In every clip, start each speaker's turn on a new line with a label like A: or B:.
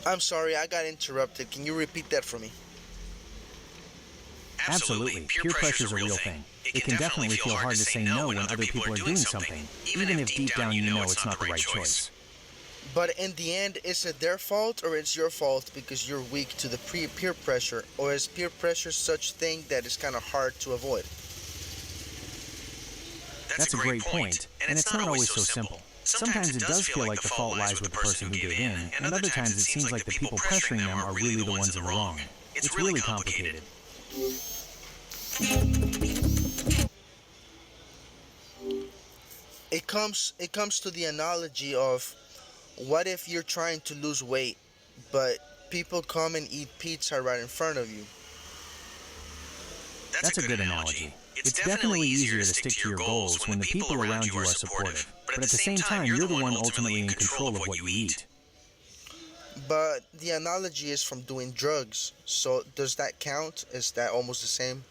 A: I'm sorry, I got interrupted. Can you repeat that for me?
B: Absolutely, peer pressure is a real thing. It can definitely feel hard to say no when other people are doing something, even if deep down you know it's not the right choice.
A: But in the end, is it their fault or it's your fault because you're weak to the peer pressure? Or is peer pressure such thing that is kind of hard to avoid?
B: That's a great point, and it's not always so simple. Sometimes it does feel like the fault lies with the person who gave in, and other times it seems like the people pressuring them are really the ones in the wrong. It's really complicated.
A: It comes to the analogy of, what if you're trying to lose weight, but people come and eat pizza right in front of you?
B: That's a good analogy. It's definitely easier to stick to your goals when the people around you are supportive, but at the same time, you're the one ultimately in control of what you eat.
A: But the analogy is from doing drugs, so does that count? Is that almost the same?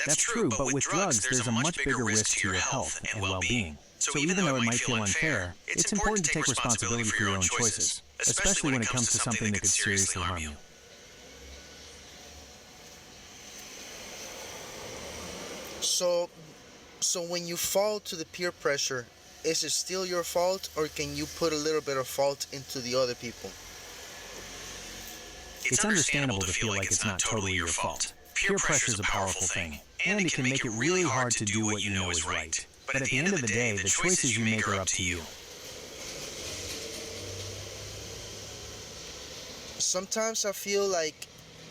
B: That's true, but with drugs, there's a much bigger risk to your health and well-being. So even though it might feel unfair, it's important to take responsibility for your own choices, especially when it comes to something that could seriously harm you.
A: So, so when you fall to the peer pressure, is it still your fault, or can you put a little bit of fault into the other people?
B: It's understandable to feel like it's not totally your fault. Peer pressure is a powerful thing, and it can make it really hard to do what you know is right. But at the end of the day, the choices you make are up to you.
A: Sometimes I feel like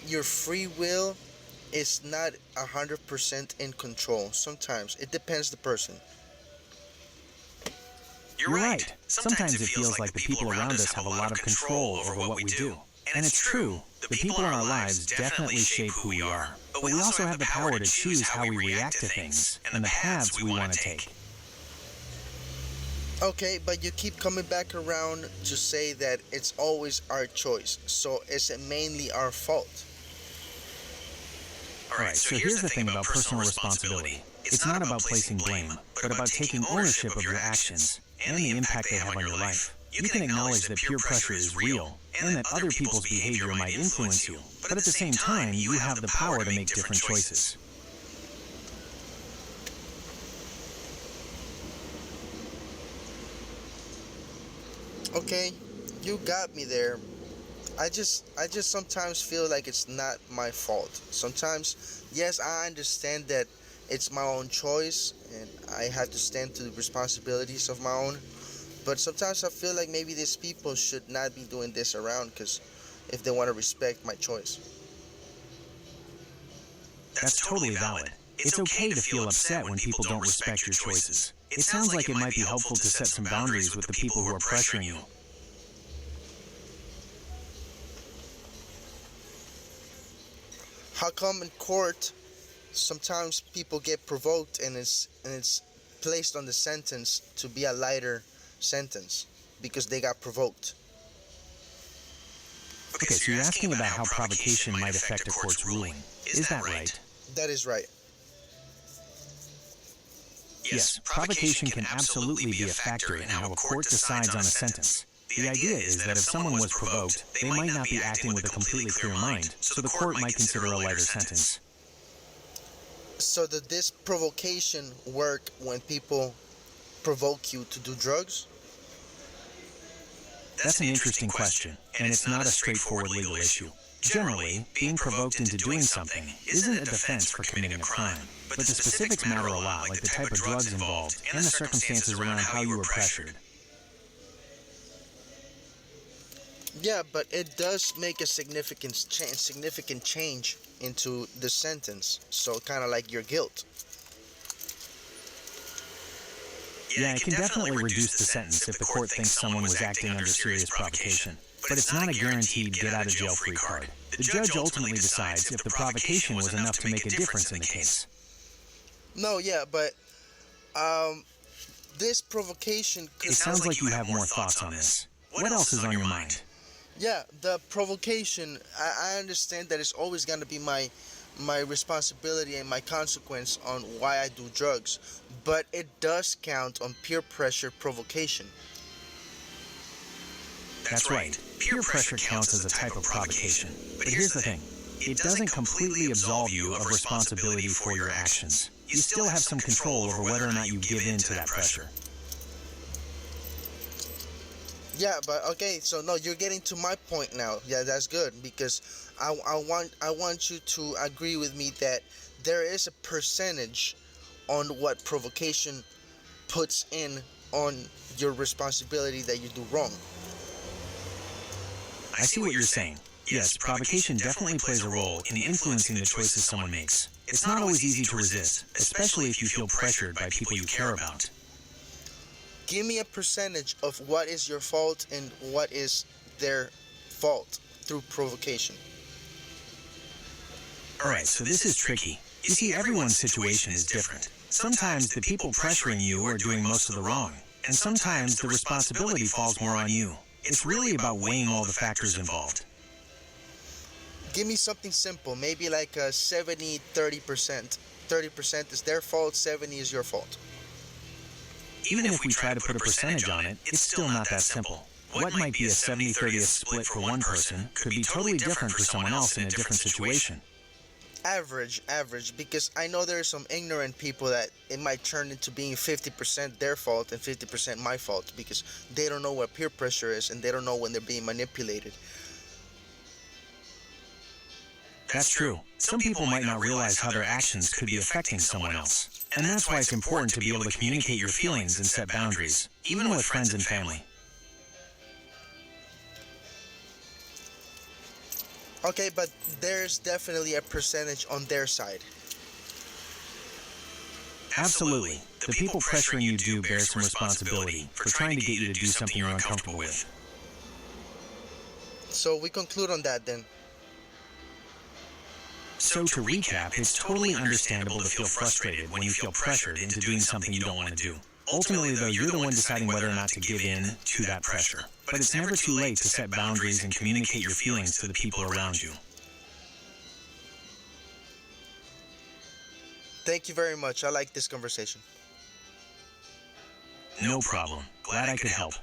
A: your free will is not 100% in control. Sometimes it depends the person.
B: You're right. Sometimes it feels like the people around us have a lot of control over what we do. And it's true, the people in our lives definitely shape who we are. But we also have the power to choose how we react to things and the paths we want to take.
A: Okay, but you keep coming back around to say that it's always our choice. So is it mainly our fault?
B: Alright, so here's the thing about personal responsibility. It's not about placing blame, but about taking ownership of your actions and the impact they have on your life. You can acknowledge that peer pressure is real and that other people's behavior might influence you, but at the same time, you have the power to make different choices.
A: Okay, you got me there. I just sometimes feel like it's not my fault. Sometimes, yes, I understand that it's my own choice and I have to stand to the responsibilities of my own. But sometimes I feel like maybe these people should not be doing this around, because if they want to respect my choice.
B: That's totally valid. It's okay to feel upset when people don't respect your choices. It sounds like it might be helpful to set some boundaries with the people who are pressuring you.
A: How come in court sometimes people get provoked and it's placed on the sentence to be a lighter sentence because they got provoked?
B: Okay, so you're asking about how provocation might affect a court's ruling. Is that right?
A: That is right.
B: Yes, provocation can absolutely be a factor in how a court decides on a sentence. The idea is that if someone was provoked, they might not be acting with a completely clear mind, so the court might consider a lighter sentence.
A: So did this provocation work when people provoke you to do drugs?
B: That's an interesting question, and it's not a straightforward legal issue. Generally, being provoked into doing something isn't a defense for committing a crime, but the specifics matter a lot, like the type of drugs involved and the circumstances around how you were pressured.
A: Yeah, but it does make a significant change into the sentence. So kind of like your guilt.
B: Yeah, it can definitely reduce the sentence if the court thinks someone was acting under serious provocation. But it's not a guaranteed get-out-of-jail-free card. The judge ultimately decides if the provocation was enough to make a difference in the case.
A: No, yeah, but this provocation.
B: It sounds like you have more thoughts on this. What else is on your mind?
A: Yeah, the provocation. I understand that it's always going to be my responsibility and my consequence on why I do drugs, but it does count on peer pressure provocation.
B: That's right. Peer pressure counts as a type of provocation. But here's the thing. It doesn't completely absolve you of responsibility for your actions. You still have some control over whether or not you give in to that pressure.
A: Yeah, but okay, so no, you're getting to my point now. Yeah, that's good, because I want you to agree with me that there is a percentage on what provocation puts in on your responsibility that you do wrong.
B: I see what you're saying. Yes, provocation definitely plays a role in influencing the choices someone makes. It's not always easy to resist, especially if you feel pressured by people you care about.
A: Give me a percentage of what is your fault and what is their fault through provocation.
B: Alright, so this is tricky. You see, everyone's situation is different. Sometimes the people pressuring you are doing most of the wrong, and sometimes the responsibility falls more on you. It's really about weighing all the factors involved.
A: Give me something simple, maybe like a 70-30%. 30% is their fault, 70 is your fault.
B: Even if we try to put a percentage on it, it's still not that simple. What might be a 70-30 split for one person could be totally different for someone else in a different situation.
A: Average, because I know there are some ignorant people that it might turn into being 50% their fault and 50% my fault, because they don't know what peer pressure is and they don't know when they're being manipulated.
B: That's true. Some people might not realize how their actions could be affecting someone else. And that's why it's important to be able to communicate your feelings and set boundaries, even with friends and family.
A: Okay, but there's definitely a percentage on their side.
B: Absolutely. The people pressuring you do bear some responsibility for trying to get you to do something you're uncomfortable with.
A: So we conclude on that then.
B: So to recap, it's totally understandable to feel frustrated when you feel pressured into doing something you don't want to do. Ultimately, though, you're the one deciding whether or not to give in to that pressure. But it's never too late to set boundaries and communicate your feelings to the people around you.
A: Thank you very much. I like this conversation.
B: No problem. Glad I could help.